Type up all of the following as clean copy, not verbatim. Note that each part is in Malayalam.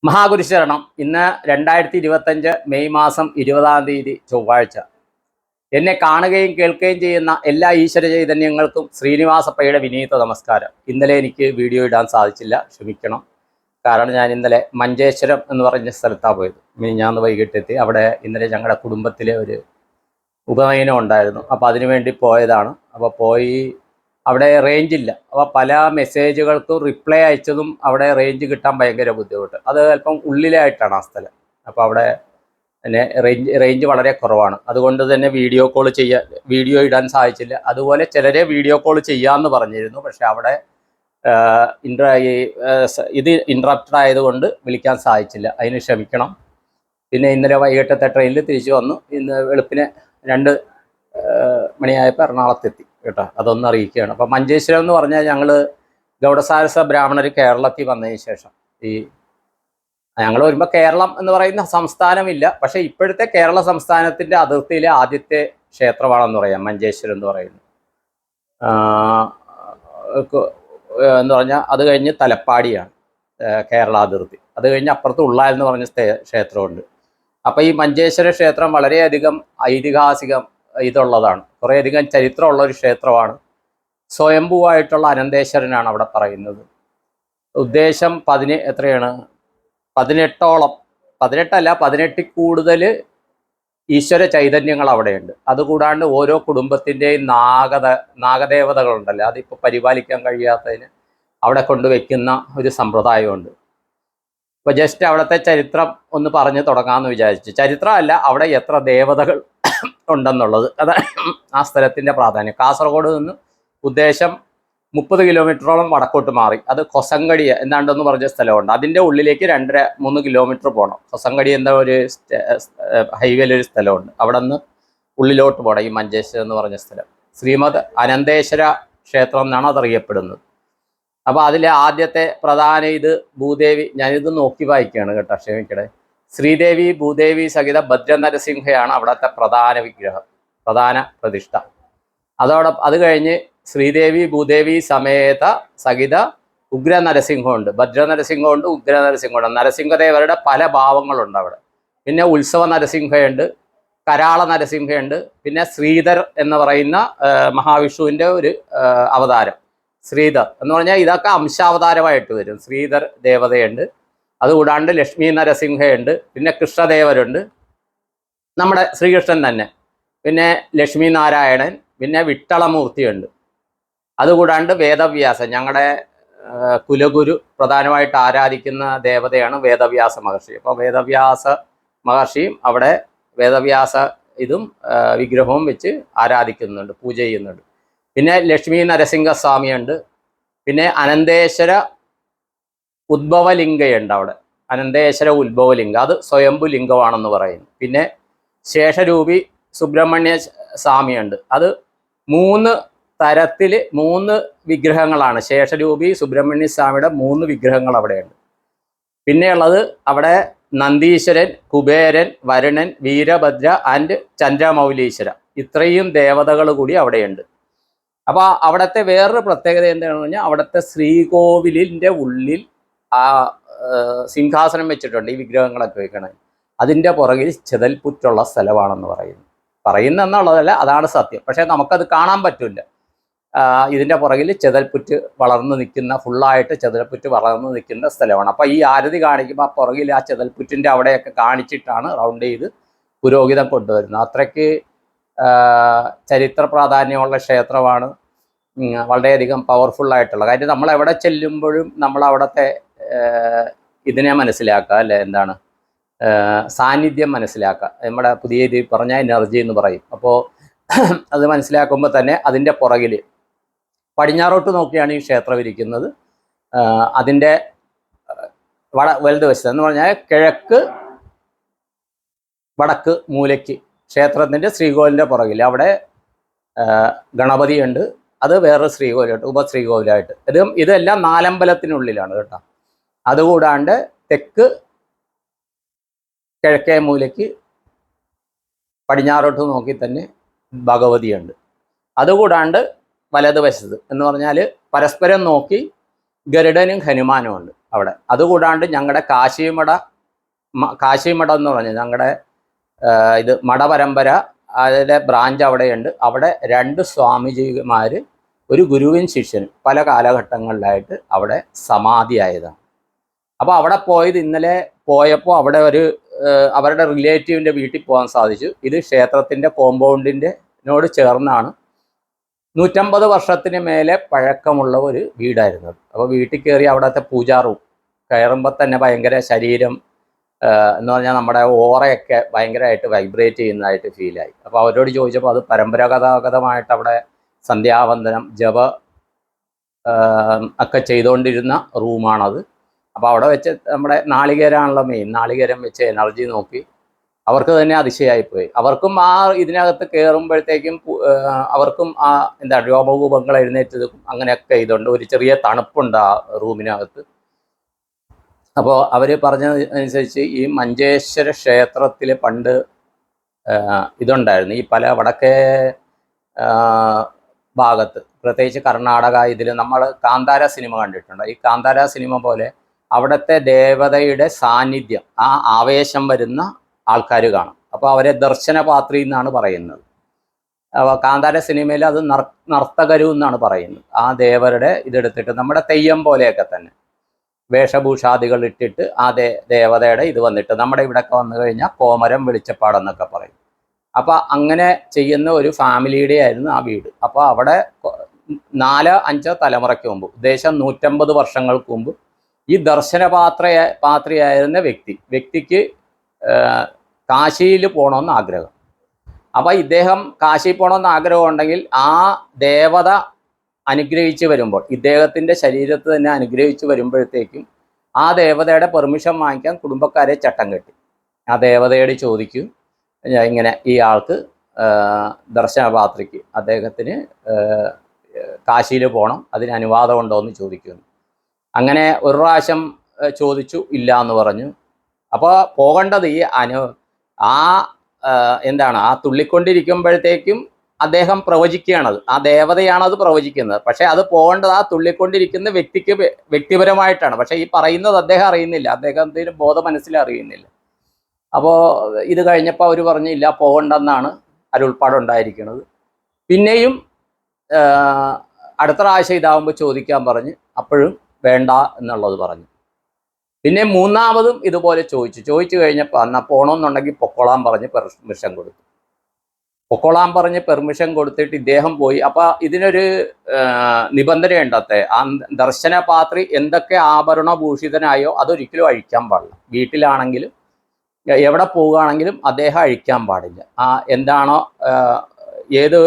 മഹാഗുരുശരണം. ഇന്ന് 2025 മെയ് മാസം 20-ാം തീയതി ചൊവ്വാഴ്ച. എന്നെ കാണുകയും കേൾക്കുകയും ചെയ്യുന്ന എല്ലാ ഈശ്വര ചൈതന്യങ്ങൾക്കും ശ്രീനിവാസപ്പയുടെ വിനീത നമസ്കാരം. ഇന്നലെ എനിക്ക് വീഡിയോ ഇടാൻ സാധിച്ചില്ല, ക്ഷമിക്കണം. കാരണം ഞാൻ ഇന്നലെ മഞ്ചേശ്വരം എന്ന് പറഞ്ഞ സ്ഥലത്താണ് പോയത്. മിനിഞ്ഞാന്ന് വൈകിട്ടെത്തി. അവിടെ ഇന്നലെ ഞങ്ങളുടെ കുടുംബത്തിലെ ഒരു ഉപനയനം ഉണ്ടായിരുന്നു. അപ്പോൾ അതിനുവേണ്ടി പോയതാണ്. അപ്പോൾ പോയി അവിടെ റേഞ്ചില്ല. അപ്പോൾ പല മെസ്സേജുകൾക്കും റിപ്ലൈ അയച്ചതും അവിടെ റേഞ്ച് കിട്ടാൻ ഭയങ്കര ബുദ്ധിമുട്ട്. അത് അല്പം ഉള്ളിലായിട്ടാണ് ആ സ്ഥലം. അപ്പോൾ അവിടെ തന്നെ റേഞ്ച് വളരെ കുറവാണ്. അതുകൊണ്ട് തന്നെ വീഡിയോ ഇടാൻ സാധിച്ചില്ല. അതുപോലെ ചിലരെ വീഡിയോ കോൾ ചെയ്യാമെന്ന് പറഞ്ഞിരുന്നു. പക്ഷെ അവിടെ ഇത് ഇൻട്രപ്റ്റഡ് ആയതുകൊണ്ട് വിളിക്കാൻ സാധിച്ചില്ല. അതിന് ക്ഷമിക്കണം. പിന്നെ ഇന്നലെ വൈകിട്ടത്തെ ട്രെയിനിൽ തിരിച്ചു വന്നു. ഇന്ന് വെളുപ്പിന് 2 മണിയായപ്പോൾ എറണാകുളത്തെത്തി കേട്ടോ. അതൊന്നും അറിയിക്കുകയാണ്. അപ്പം മഞ്ചേശ്വരം എന്ന് പറഞ്ഞാൽ ഞങ്ങൾ ഗൗഡസാരസ ബ്രാഹ്മണർ കേരളത്തിൽ വന്നതിന് ശേഷം ഞങ്ങൾ വരുമ്പോൾ കേരളം എന്ന് പറയുന്ന സംസ്ഥാനമില്ല. പക്ഷേ ഇപ്പോഴത്തെ കേരള സംസ്ഥാനത്തിൻ്റെ അതിർത്തിയിലെ ആദ്യത്തെ ക്ഷേത്രമാണെന്ന് പറയാം മഞ്ചേശ്വരം എന്ന് പറയുന്നത്. എന്ന് പറഞ്ഞാൽ അത് കഴിഞ്ഞ് തലപ്പാടിയാണ് കേരള അതിർത്തി. അത് കഴിഞ്ഞ് അപ്പുറത്ത് ഉള്ളാൽ എന്ന് പറഞ്ഞ ക്ഷേത്രമുണ്ട്. അപ്പോൾ ഈ മഞ്ചേശ്വര ക്ഷേത്രം വളരെയധികം ഐതിഹാസികം ഇതുള്ളതാണ്. കുറേയധികം ചരിത്രമുള്ള ഒരു ക്ഷേത്രമാണ്. സ്വയംഭൂവായിട്ടുള്ള അനന്തേശ്വരനാണ് അവിടെ പറയുന്നത്. ഉദ്ദേശം 18 കൂടുതൽ ഈശ്വര ചൈതന്യങ്ങൾ അവിടെയുണ്ട്. അതുകൂടാണ്ട് ഓരോ കുടുംബത്തിൻ്റെയും നാഗദേവതകളുണ്ടല്ലോ, അതിപ്പോൾ പരിപാലിക്കാൻ കഴിയാത്തതിന് അവിടെ കൊണ്ടുവയ്ക്കുന്ന ഒരു സമ്പ്രദായമുണ്ട്. ഇപ്പോൾ ജസ്റ്റ് അവിടുത്തെ ചരിത്രം ഒന്ന് പറഞ്ഞു തുടങ്ങാമെന്ന് വിചാരിച്ചു. ചരിത്രമല്ല, അവിടെ എത്ര ദേവതകൾ ഉണ്ടെന്നുള്ളത്, അതാണ് ആ സ്ഥലത്തിൻ്റെ പ്രാധാന്യം. കാസർഗോഡ് നിന്ന് ഉദ്ദേശം 30 കിലോമീറ്ററോളം വടക്കോട്ട് മാറി അത് കൊസങ്കടിയ എന്താണ്ടെന്ന് പറഞ്ഞ സ്ഥലമുണ്ട്. അതിൻ്റെ ഉള്ളിലേക്ക് 2-3 കിലോമീറ്റർ പോകണം. കൊസങ്കടി എന്ന ഒരു ഹൈവേയിലൊരു സ്ഥലമുണ്ട്. അവിടെ നിന്ന് ഉള്ളിലോട്ട് പോകണം ഈ മഞ്ചേശ്വരം എന്ന് പറഞ്ഞ സ്ഥലം. ശ്രീമദ് അനന്തേശ്വര ക്ഷേത്രം എന്നാണ് അതറിയപ്പെടുന്നത്. അപ്പോൾ അതിലെ ആദ്യത്തെ പ്രധാന ഇത് ഭൂദേവി. ഞാനിത് നോക്കി വായിക്കുകയാണ് കേട്ടോ, ക്ഷമിക്കണേ. ശ്രീദേവി ഭൂദേവി സഹിത ഭദ്രനരസിംഹയാണ് അവിടുത്തെ പ്രധാന വിഗ്രഹം, പ്രധാന പ്രതിഷ്ഠ. അത് കഴിഞ്ഞ് ശ്രീദേവി ഭൂദേവി സഹിത ഉഗ്ര നരസിംഹമുണ്ട്. ഭദ്രനരസിംഹമുണ്ട്, ഉഗ്ര നരസിംഹമുണ്ട്. നരസിംഹദേവരുടെ പല ഭാവങ്ങളുണ്ട് അവിടെ. പിന്നെ ഉത്സവ നരസിംഹയുണ്ട്, കരാള നരസിംഹയുണ്ട്. പിന്നെ ശ്രീധർ എന്ന് പറയുന്ന മഹാവിഷ്ണുവിൻ്റെ ഒരു അവതാരം ശ്രീധർ എന്ന് പറഞ്ഞാൽ ഇതൊക്കെ അംശാവതാരമായിട്ട് വരും. ശ്രീധർ ദേവതയുണ്ട്. അതുകൂടാണ്ട് ലക്ഷ്മി നരസിംഹയുണ്ട്. പിന്നെ കൃഷ്ണദേവരുണ്ട്, നമ്മുടെ ശ്രീകൃഷ്ണൻ തന്നെ. പിന്നെ ലക്ഷ്മി നാരായണൻ, പിന്നെ വിട്ടളമൂർത്തിയുണ്ട്. അതുകൂടാണ്ട് വേദവ്യാസൻ, ഞങ്ങളുടെ കുലഗുരു പ്രധാനമായിട്ട് ആരാധിക്കുന്ന ദേവതയാണ് വേദവ്യാസ മഹർഷി. അപ്പോൾ വേദവ്യാസ മഹർഷിയും അവിടെ വേദവ്യാസ വിഗ്രഹവും വെച്ച് ആരാധിക്കുന്നുണ്ട്, പൂജ ചെയ്യുന്നുണ്ട്. പിന്നെ ലക്ഷ്മി നരസിംഹസ്വാമിയുണ്ട്. പിന്നെ അനന്തേശ്വര ഉദ്ഭവലിംഗയുണ്ട് അവിടെ. അനന്തേശ്വര ഉദ്ഭവലിംഗ അത് സ്വയംഭു ലിംഗമാണെന്ന് പറയുന്നു. പിന്നെ ശേഷരൂപി സുബ്രഹ്മണ്യ സ്വാമിയുണ്ട്. അത് 3 തരത്തിൽ 3 വിഗ്രഹങ്ങളാണ്. ശേഷരൂപി സുബ്രഹ്മണ്യ സ്വാമിയുടെ 3 വിഗ്രഹങ്ങൾ അവിടെയുണ്ട്. പിന്നെയുള്ളത് അവിടെ നന്ദീശ്വരൻ, കുബേരൻ, വരുണൻ, വീരഭദ്ര ആൻഡ് ചന്ദ്രമൗലീശ്വര, ഇത്രയും ദേവതകൾ കൂടി അവിടെയുണ്ട്. അപ്പോൾ അവിടുത്തെ വേറൊരു പ്രത്യേകത എന്താണെന്ന് പറഞ്ഞാൽ അവിടുത്തെ ശ്രീകോവിലിൻ്റെ ഉള്ളിൽ ആ സിംഹാസനം വെച്ചിട്ടുണ്ട് ഈ വിഗ്രഹങ്ങളൊക്കെ വെക്കണേ. അതിൻ്റെ പുറകിൽ ചെതൽപുറ്റുള്ള സ്ഥലമാണെന്ന് പറയുന്നെന്നുള്ളതല്ല, അതാണ് സത്യം. പക്ഷേ നമുക്കത് കാണാൻ പറ്റില്ല. ഇതിൻ്റെ പുറകിൽ ചെതൽപുറ്റ് വളർന്നു നിൽക്കുന്ന, ഫുള്ളായിട്ട് ചെതൽപുറ്റ് വളർന്നു നിൽക്കുന്ന സ്ഥലമാണ്. അപ്പോൾ ഈ ആരതി കാണിക്കുമ്പോൾ ആ പുറകിൽ ആ ചെതൽപുറ്റിൻ്റെ അവിടെയൊക്കെ കാണിച്ചിട്ടാണ് റൗണ്ട് ചെയ്ത് പുരോഹിതം കൊണ്ടുവരുന്നത്. അത്രയ്ക്ക് ചരിത്ര പ്രാധാന്യമുള്ള ക്ഷേത്രമാണ്. വളരെയധികം പവർഫുള്ളായിട്ടുള്ള കാര്യം. നമ്മൾ എവിടെ ചെല്ലുമ്പോഴും നമ്മൾ അവിടുത്തെ ഇതിനെ മനസ്സിലാക്കുക, അല്ലേ, എന്താണ് സാന്നിധ്യം മനസ്സിലാക്കുക. നമ്മുടെ പുതിയ ഇത് പറഞ്ഞാൽ എനർജി എന്ന് പറയും. അപ്പോൾ അത് മനസ്സിലാക്കുമ്പോൾ തന്നെ അതിൻ്റെ പുറകിൽ പടിഞ്ഞാറോട്ട് നോക്കിയാണ് ഈ ക്ഷേത്രം ഇരിക്കുന്നത്. അതിൻ്റെ വലതുവശത്ത് എന്ന് പറഞ്ഞാൽ കിഴക്ക് വടക്ക് മൂലയ്ക്ക് ക്ഷേത്രത്തിൻ്റെ ശ്രീകോവിലിൻ്റെ പുറകിൽ അവിടെ ഗണപതിയുണ്ട്. അത് വേറൊരു ശ്രീകോവിലായിട്ട്, ഉപശ്രീകോവിലായിട്ട്. ഇതെല്ലാം 4 അമ്പലത്തിനുള്ളിലാണ് കേട്ടോ. അതുകൂടാണ്ട് തെക്ക് കിഴക്കേ മൂലയ്ക്ക് പടിഞ്ഞാറോട്ട് നോക്കി തന്നെ ഭഗവതിയുണ്ട്. അതുകൂടാണ്ട് വലതുവശത്ത് എന്ന് പറഞ്ഞാൽ പരസ്പരം നോക്കി ഗരുഡനും ഹനുമാനും ഉണ്ട്. അവിടെ. അതുകൂടാണ്ട് ഞങ്ങളുടെ കാശിമഠം എന്ന് പറഞ്ഞാൽ ഞങ്ങളുടെ ഇത് മഠപരമ്പര അതിലെ ബ്രാഞ്ച് അവിടെയുണ്ട്. അവിടെ 2 സ്വാമിജിമാർ, ഒരു ഗുരുവും ശിഷ്യനും പല കാലഘട്ടങ്ങളിലായിട്ട് അവിടെ സമാധിയായതാണ്. അപ്പോൾ അവിടെ പോയത് ഇന്നലെ പോയപ്പോൾ അവിടെ അവരുടെ റിലേറ്റീവിൻ്റെ വീട്ടിൽ പോകാൻ സാധിച്ചു. ഇത് ക്ഷേത്രത്തിൻ്റെ കോമ്പൗണ്ടിനോട് ചേർന്നാണ്. 150 വർഷത്തിന് മേലെ പഴക്കമുള്ള ഒരു വീടായിരുന്നു. അപ്പോൾ വീട്ടിൽ കയറി അവിടുത്തെ പൂജാ റൂം കയറുമ്പോൾ തന്നെ ഭയങ്കര ശരീരം എന്ന് പറഞ്ഞാൽ നമ്മുടെ ഓറയൊക്കെ ഭയങ്കരമായിട്ട് വൈബ്രേറ്റ് ചെയ്യുന്നതായിട്ട് ഫീലായി. അപ്പോൾ അവരോട് ചോദിച്ചപ്പോൾ അത് പരമ്പരാഗതമായിട്ട് അവിടെ സന്ധ്യാവന്ദനം ജപ ഒക്കെ ചെയ്തുകൊണ്ടിരുന്ന റൂമാണത്. അപ്പോൾ അവിടെ വെച്ച് നമ്മുടെ നാളികേരമാണല്ലോ മെയിൻ, നാളികേരം വെച്ച് എനർജി നോക്കി അവർക്ക് തന്നെ അതിശയായിപ്പോയി. അവർക്കും ആ ഇതിനകത്ത് കയറുമ്പോഴത്തേക്കും അവർക്കും ആ രോമകൂപങ്ങൾ എഴുന്നേറ്റതും അങ്ങനെയൊക്കെ ഇതുണ്ട്. ഒരു ചെറിയ തണുപ്പുണ്ട് ആ റൂമിനകത്ത്. അപ്പോൾ അവർ പറഞ്ഞതനുസരിച്ച് ഈ മഞ്ചേശ്വര ക്ഷേത്രത്തിൽ പണ്ട് ഇതുണ്ടായിരുന്നു. ഈ പല വടക്കേ ഭാഗത്ത്, പ്രത്യേകിച്ച് കർണാടക, ഇതിൽ നമ്മൾ കാന്താര സിനിമ കണ്ടിട്ടുണ്ട്. ഈ കാന്താര സിനിമ പോലെ അവിടുത്തെ ദേവതയുടെ സാന്നിധ്യം, ആ ആവേശം വരുന്ന ആൾക്കാർ കാണും. അപ്പോൾ അവരെ ദർശനപാത്രി എന്നാണ് പറയുന്നത്. കാന്താര സിനിമയിൽ അത് നർത്തകരു എന്നാണ് പറയുന്നത്. ആ ദേവരുടെ ഇതെടുത്തിട്ട് നമ്മുടെ തെയ്യം പോലെയൊക്കെ തന്നെ വേഷഭൂഷാദികൾ ഇട്ടിട്ട് ആ ദേവതയുടെ ഇത് വന്നിട്ട് നമ്മുടെ ഇവിടെയൊക്കെ വന്നു കഴിഞ്ഞാൽ കോമരം വെളിച്ചപ്പാടെന്നൊക്കെ പറയും. അപ്പോൾ അങ്ങനെ ചെയ്യുന്ന ഒരു ഫാമിലിയുടെ ആയിരുന്നു ആ വീട്. അപ്പോൾ അവിടെ 4-5 തലമുറയ്ക്ക് മുമ്പ്, ഉദ്ദേശം 150 വർഷങ്ങൾക്ക് മുമ്പ്, ഈ പാത്രിയായിരുന്ന വ്യക്തിക്ക് കാശിയിൽ പോകണമെന്ന് ആഗ്രഹം. അപ്പോൾ ഇദ്ദേഹം കാശിയിൽ പോകണമെന്ന് ആഗ്രഹം ഉണ്ടെങ്കിൽ ആ ദേവത അനുഗ്രഹിച്ച് വരുമ്പോൾ, ഇദ്ദേഹത്തിൻ്റെ ശരീരത്ത് തന്നെ അനുഗ്രഹിച്ച് വരുമ്പോഴത്തേക്കും ആ ദേവതയുടെ പെർമിഷൻ വാങ്ങിക്കാൻ കുടുംബക്കാരെ ചട്ടം കെട്ടി. ആ ദേവതയോട് ചോദിക്കും, ഇങ്ങനെ ഈ ആൾക്ക് ദർശനപാത്രിക്ക് അദ്ദേഹത്തിന് കാശിയിൽ പോകണം, അതിന് അനുവാദം ഉണ്ടോ എന്ന് ചോദിക്കുന്നു. അങ്ങനെ ഒരു പ്രാവശ്യം ചോദിച്ചു, ഇല്ല എന്ന് പറഞ്ഞു. അപ്പോൾ പോകേണ്ടത് ആ തുള്ളിക്കൊണ്ടിരിക്കുമ്പോഴത്തേക്കും അദ്ദേഹം പ്രവചിക്കുകയാണത്, ആ ദേവതയാണത് പ്രവചിക്കുന്നത്. പക്ഷേ അത് പോകേണ്ടത് ആ തുള്ളിക്കൊണ്ടിരിക്കുന്ന വ്യക്തിപരമായിട്ടാണ്. പക്ഷേ ഈ പറയുന്നത് അദ്ദേഹം അറിയുന്നില്ല, അദ്ദേഹത്തിന് ബോധ മനസ്സിൽ അറിയുന്നില്ല. അപ്പോൾ ഇത് കഴിഞ്ഞപ്പോൾ അവർ പറഞ്ഞു, ഇല്ല പോകണ്ടെന്നാണ് അരുൾപ്പാടുണ്ടായിരിക്കുന്നത്. പിന്നെയും അടുത്ത പ്രാവശ്യം ഇതാവുമ്പോൾ ചോദിക്കാൻ പറഞ്ഞ്, അപ്പോഴും വേണ്ട എന്നുള്ളത് പറഞ്ഞു. പിന്നെ 3ാമതും ഇതുപോലെ ചോദിച്ചു കഴിഞ്ഞപ്പോൾ എന്നാൽ പോകണമെന്നുണ്ടെങ്കിൽ പൊക്കോളാൻ പറഞ്ഞ് പെർമിഷൻ കൊടുത്തു. പൊക്കോളാൻ പറഞ്ഞ് പെർമിഷൻ കൊടുത്തിട്ട് ഇദ്ദേഹം പോയി. അപ്പോൾ ഇതിനൊരു നിബന്ധനയുണ്ടത്തെ, ആ ദർശനപാത്രി എന്തൊക്കെ ആഭരണഭൂഷിതനായോ അതൊരിക്കലും അഴിക്കാൻ പാടില്ല. വീട്ടിലാണെങ്കിലും എവിടെ പോവുകയാണെങ്കിലും അദ്ദേഹം അഴിക്കാൻ പാടില്ല. എന്താണോ ഏത്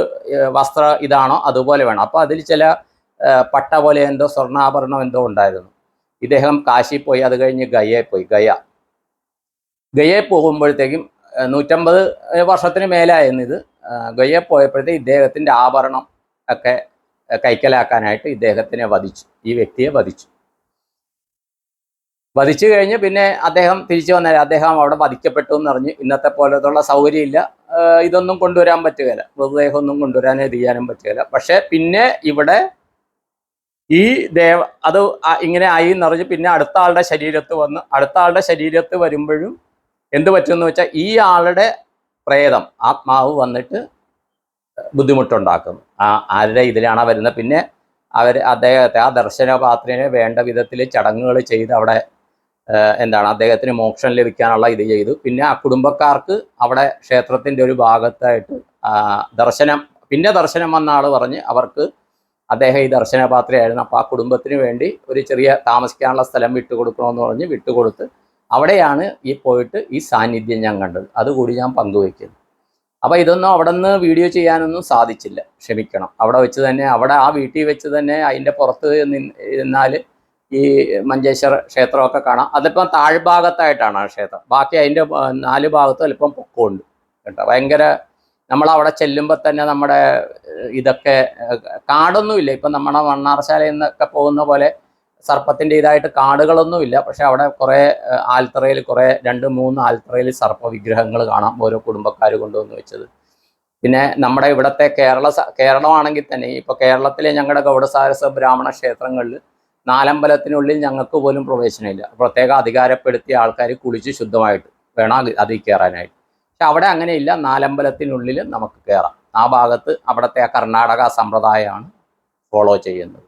വസ്ത്ര ഇതാണോ അതുപോലെ വേണം. അപ്പോൾ അതിൽ ചില പട്ട പോലെ എന്തോ സ്വർണ്ണാഭരണം എന്തോ ഉണ്ടായിരുന്നു. ഇദ്ദേഹം കാശി പോയി, അത് കഴിഞ്ഞ് ഗയയിൽ പോയി. ഗയയിൽ പോകുമ്പോഴത്തേക്കും 150 വർഷത്തിന് മേലായിരുന്നു ഇത്. ഗയയിൽ പോയപ്പോഴത്തേക്ക് ഇദ്ദേഹത്തിൻ്റെ ആഭരണം ഒക്കെ കൈക്കലാക്കാനായിട്ട് ഇദ്ദേഹത്തിനെ വധിച്ചു, ഈ വ്യക്തിയെ വധിച്ചു കഴിഞ്ഞ് പിന്നെ അദ്ദേഹം തിരിച്ചു വന്നാൽ അദ്ദേഹം അവിടെ വധിക്കപ്പെട്ടു എന്നറിഞ്ഞ്. ഇന്നത്തെ പോലത്തുള്ള സൗകര്യമില്ല, ഇതൊന്നും കൊണ്ടുവരാൻ പറ്റുകയില്ല, മൃതദേഹമൊന്നും കൊണ്ടുവരാനോ ചെയ്യാനും പറ്റുകയില്ല. പക്ഷേ പിന്നെ ഇവിടെ ഈ അത് ഇങ്ങനെ ആയി എന്നറിഞ്ഞ് പിന്നെ അടുത്ത ആളുടെ ശരീരത്ത് വരുമ്പോഴും എന്ത് പറ്റുമെന്ന് വെച്ചാൽ ഈ ആളുടെ പ്രേതം ആത്മാവ് വന്നിട്ട് ബുദ്ധിമുട്ടുണ്ടാക്കുന്നു. ആരുടെ ഇതിലാണ് വരുന്നത്. പിന്നെ അദ്ദേഹത്തെ ആ ദർശനപാത്രിനെ വേണ്ട വിധത്തിൽ ചടങ്ങുകൾ ചെയ്ത് അവിടെ അദ്ദേഹത്തിന് മോക്ഷം ലഭിക്കാനുള്ള ഇത് ചെയ്തു. പിന്നെ ആ കുടുംബക്കാർക്ക് അവിടെ ക്ഷേത്രത്തിൻ്റെ ഒരു ഭാഗത്തായിട്ട് ദർശനം വന്ന ആൾ പറഞ്ഞ് അവർക്ക് അദ്ദേഹം ഈ ദർശനപാത്രിയായിരുന്നു. അപ്പോൾ ആ കുടുംബത്തിന് വേണ്ടി ഒരു ചെറിയ താമസിക്കാനുള്ള സ്ഥലം വിട്ടുകൊടുക്കണമെന്ന് പറഞ്ഞ് വിട്ടുകൊടുത്ത് അവിടെയാണ് പോയിട്ട് ഈ സാന്നിധ്യം ഞാൻ കണ്ടത്. അതുകൂടി ഞാൻ പങ്കുവയ്ക്കുന്നു. അപ്പോൾ ഇതൊന്നും അവിടെ നിന്ന് വീഡിയോ ചെയ്യാനൊന്നും സാധിച്ചില്ല, ക്ഷമിക്കണം. അവിടെ വെച്ച് തന്നെ, ആ വീട്ടിൽ വെച്ച് തന്നെ അതിൻ്റെ പുറത്ത് നിന്നാൽ ഈ മഞ്ചേശ്വര ക്ഷേത്രമൊക്കെ കാണാം. അതിപ്പം താഴ്ഭാഗത്തായിട്ടാണ് ആ ക്ഷേത്രം. ബാക്കി അതിൻ്റെ 4 ഭാഗത്തും അല്പം പൊക്കമുണ്ട് കേട്ടോ. ഭയങ്കര, നമ്മളവിടെ ചെല്ലുമ്പോൾ തന്നെ നമ്മുടെ ഇതൊക്കെ കാടൊന്നുമില്ല. ഇപ്പം നമ്മുടെ മണ്ണാർശാലയിൽ നിന്നൊക്കെ പോകുന്ന പോലെ സർപ്പത്തിൻ്റെ ഇതായിട്ട് കാടുകളൊന്നുമില്ല. പക്ഷെ അവിടെ കുറേ ആൽത്തറയിൽ 2-3 ആൽത്തറയിൽ സർപ്പ വിഗ്രഹങ്ങൾ കാണാം, ഓരോ കുടുംബക്കാർ കൊണ്ടുവന്ന് വെച്ചത്. പിന്നെ നമ്മുടെ ഇവിടുത്തെ കേരളമാണെങ്കിൽ തന്നെ ഇപ്പോൾ കേരളത്തിലെ ഞങ്ങളുടെ ഗൗഡസാരസ ബ്രാഹ്മണ ക്ഷേത്രങ്ങളിൽ നാലമ്പലത്തിനുള്ളിൽ ഞങ്ങൾക്ക് പോലും പ്രവേശനമില്ല. പ്രത്യേക അധികാരപ്പെടുത്തിയ ആൾക്കാർ കുളിച്ച് ശുദ്ധമായിട്ട് വേണം അതിൽ കയറാനായിട്ട്. പക്ഷെ അവിടെ അങ്ങനെയില്ല, നാലമ്പലത്തിനുള്ളിൽ നമുക്ക് കയറാം. ആ ഭാഗത്ത് അവിടുത്തെ ആ കർണാടക സമ്പ്രദായമാണ് ഫോളോ ചെയ്യുന്നത്.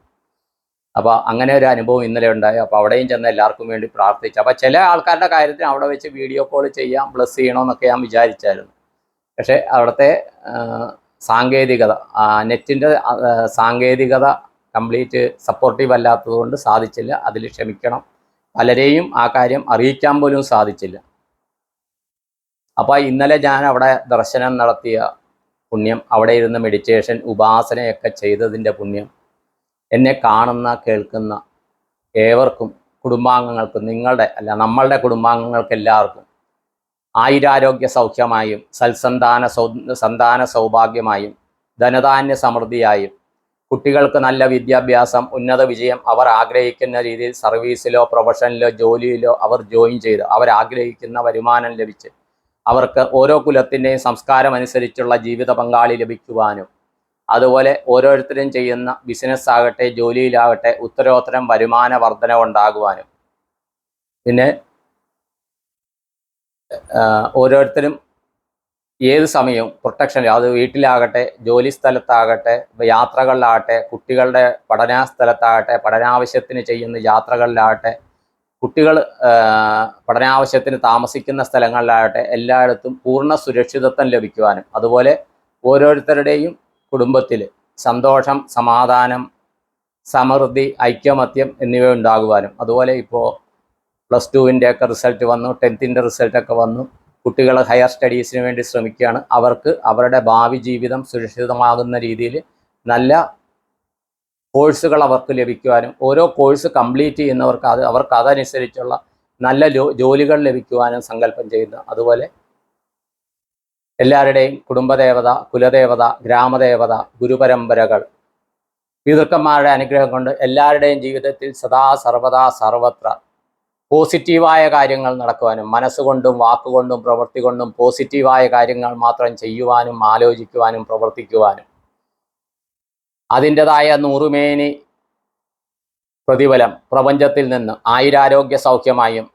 അപ്പോൾ അങ്ങനെ ഒരു അനുഭവം ഇന്നലെ ഉണ്ടായി. അപ്പോൾ അവിടെയും ചെന്ന് എല്ലാവർക്കും വേണ്ടി പ്രാർത്ഥിച്ചു. അപ്പോൾ ചില ആൾക്കാരുടെ കാര്യത്തിന് അവിടെ വെച്ച് വീഡിയോ കോൾ ചെയ്യാം, ബ്ലസ് ചെയ്യണമെന്നൊക്കെ ഞാൻ വിചാരിച്ചായിരുന്നു. പക്ഷേ അവിടുത്തെ സാങ്കേതികത, നെറ്റിൻ്റെ സാങ്കേതികത കംപ്ലീറ്റ് സപ്പോർട്ടീവ് അല്ലാത്തതുകൊണ്ട് സാധിച്ചില്ല. അതിൽ ക്ഷമിക്കണം. പലരെയും ആ കാര്യം അറിയിക്കാൻ പോലും സാധിച്ചില്ല. അപ്പോൾ ഇന്നലെ ഞാൻ അവിടെ ദർശനം നടത്തിയ പുണ്യം, അവിടെ ഇരുന്ന് മെഡിറ്റേഷൻ ഉപാസനയൊക്കെ ചെയ്തതിൻ്റെ പുണ്യം എന്നെ കാണുന്ന കേൾക്കുന്ന ഏവർക്കും, കുടുംബാംഗങ്ങൾക്കും, നിങ്ങളുടെ അല്ല നമ്മളുടെ കുടുംബാംഗങ്ങൾക്ക് എല്ലാവർക്കും ആയുരാരോഗ്യ സൗഖ്യമായും സന്താന സൗഭാഗ്യമായും ധനധാന്യ സമൃദ്ധിയായും കുട്ടികൾക്ക് നല്ല വിദ്യാഭ്യാസം, ഉന്നത വിജയം, അവർ ആഗ്രഹിക്കുന്ന രീതിയിൽ സർവീസിലോ പ്രൊഫഷനിലോ ജോലിയിലോ അവർ ജോയിൻ ചെയ്ത് അവരാഗ്രഹിക്കുന്ന വരുമാനം ലഭിച്ച് അവർക്ക് ഓരോ കുലത്തിൻ്റെയും സംസ്കാരം അനുസരിച്ചുള്ള ജീവിത പങ്കാളി ലഭിക്കുവാനും, അതുപോലെ ഓരോരുത്തരും ചെയ്യുന്ന ബിസിനസ് ആകട്ടെ ജോലിയിലാകട്ടെ ഉത്തരോത്തരം വരുമാന വർധനവുണ്ടാകുവാനും, പിന്നെ ഓരോരുത്തരും ഏത് സമയവും പ്രൊട്ടക്ഷൻ, അത് വീട്ടിലാകട്ടെ ജോലി സ്ഥലത്താകട്ടെ യാത്രകളിലാകട്ടെ കുട്ടികളുടെ പഠന സ്ഥലത്താകട്ടെ പഠനാവശ്യത്തിന് ചെയ്യുന്ന യാത്രകളിലാകട്ടെ കുട്ടികൾ പഠനാവശ്യത്തിന് താമസിക്കുന്ന സ്ഥലങ്ങളിലാകട്ടെ എല്ലായിടത്തും പൂർണ്ണ സുരക്ഷിതത്വം ലഭിക്കുവാനും, അതുപോലെ ഓരോരുത്തരുടെയും കുടുംബത്തിൽ സന്തോഷം, സമാധാനം, സമൃദ്ധി, ഐക്യമത്യം എന്നിവ ഉണ്ടാകുവാനും, അതുപോലെ ഇപ്പോൾ +2-ൻ്റെ ഒക്കെ റിസൾട്ട് വന്നു, 10th-ൻ്റെ റിസൾട്ടൊക്കെ വന്നു, കുട്ടികൾ ഹയർ സ്റ്റഡീസിന് വേണ്ടി ശ്രമിക്കുകയാണ്. അവർക്ക് അവരുടെ ഭാവി ജീവിതം സുരക്ഷിതമാകുന്ന രീതിയിൽ നല്ല കോഴ്സുകൾ അവർക്ക് ലഭിക്കുവാനും, ഓരോ കോഴ്സ് കംപ്ലീറ്റ് ചെയ്യുന്നവർക്ക് അവർക്ക് അതനുസരിച്ചുള്ള നല്ല ജോലികൾ ലഭിക്കുവാനും സങ്കല്പം ചെയ്യുന്നു. അതുപോലെ എല്ലാവരുടെയും കുടുംബദേവത, കുലദേവത, ഗ്രാമദേവത, ഗുരുപരമ്പരകൾ, പിതൃക്കന്മാരുടെ അനുഗ്രഹം കൊണ്ട് എല്ലാവരുടെയും ജീവിതത്തിൽ സദാ സർവദാ സർവത്ര പോസിറ്റീവായ കാര്യങ്ങൾ നടക്കുവാനും, മനസ്സുകൊണ്ടും വാക്കുകൊണ്ടും പ്രവൃത്തി കൊണ്ടും പോസിറ്റീവായ കാര്യങ്ങൾ മാത്രം ചെയ്യുവാനും ആലോചിക്കുവാനും പ്രവർത്തിക്കുവാനും അതിൻ്റെതായ നൂറുമേനി പ്രതിഫലം പ്രപഞ്ചത്തിൽ നിന്ന് ആയുരാരോഗ്യ സൗഖ്യമായും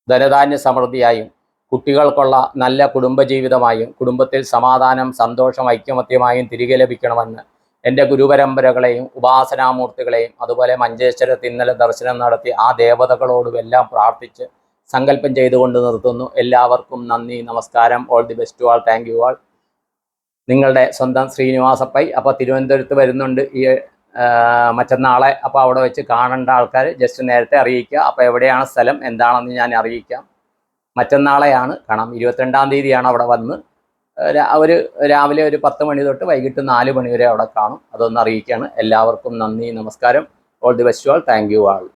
ധനധാന്യ സമൃദ്ധിയായും കുട്ടികൾക്കുള്ള നല്ല കുടുംബജീവിതമായും കുടുംബത്തിൽ സമാധാനം, സന്തോഷം, ഐക്യമത്യമായും തിരികെ ലഭിക്കണമെന്ന് എൻ്റെ ഗുരുപരമ്പരകളെയും ഉപാസനാമൂർത്തികളെയും അതുപോലെ മഞ്ചേശ്വരത്ത് ഇന്നലെ ദർശനം നടത്തി ആ ദേവതകളോടും എല്ലാം പ്രാർത്ഥിച്ച് സങ്കല്പം ചെയ്തുകൊണ്ട് നിർത്തുന്നു. എല്ലാവർക്കും നന്ദി, നമസ്കാരം. All the best to all. Thank you all. നിങ്ങളുടെ സ്വന്തം ശ്രീനിവാസപ്പൈ. അപ്പോൾ തിരുവനന്തപുരത്ത് വരുന്നുണ്ട് ഈ മറ്റന്നാളെ. അപ്പോൾ അവിടെ വെച്ച് കാണേണ്ട ആൾക്കാർ ജസ്റ്റ് നേരത്തെ അറിയിക്കുക. അപ്പോൾ എവിടെയാണ് സ്ഥലം എന്താണെന്ന് ഞാൻ അറിയിക്കാം. മറ്റന്നാളെയാണ് കാണാം. 22-ാം തീയതിയാണ് അവിടെ വന്ന് ഒരു രാവിലെ ഒരു 10 മണി തൊട്ട് വൈകിട്ട് 4 മണി വരെ അവിടെ കാണും. അതൊന്ന് അറിയിക്കുകയാണ്. എല്ലാവർക്കും നന്ദി, നമസ്കാരം. All the best to all. Thank you all.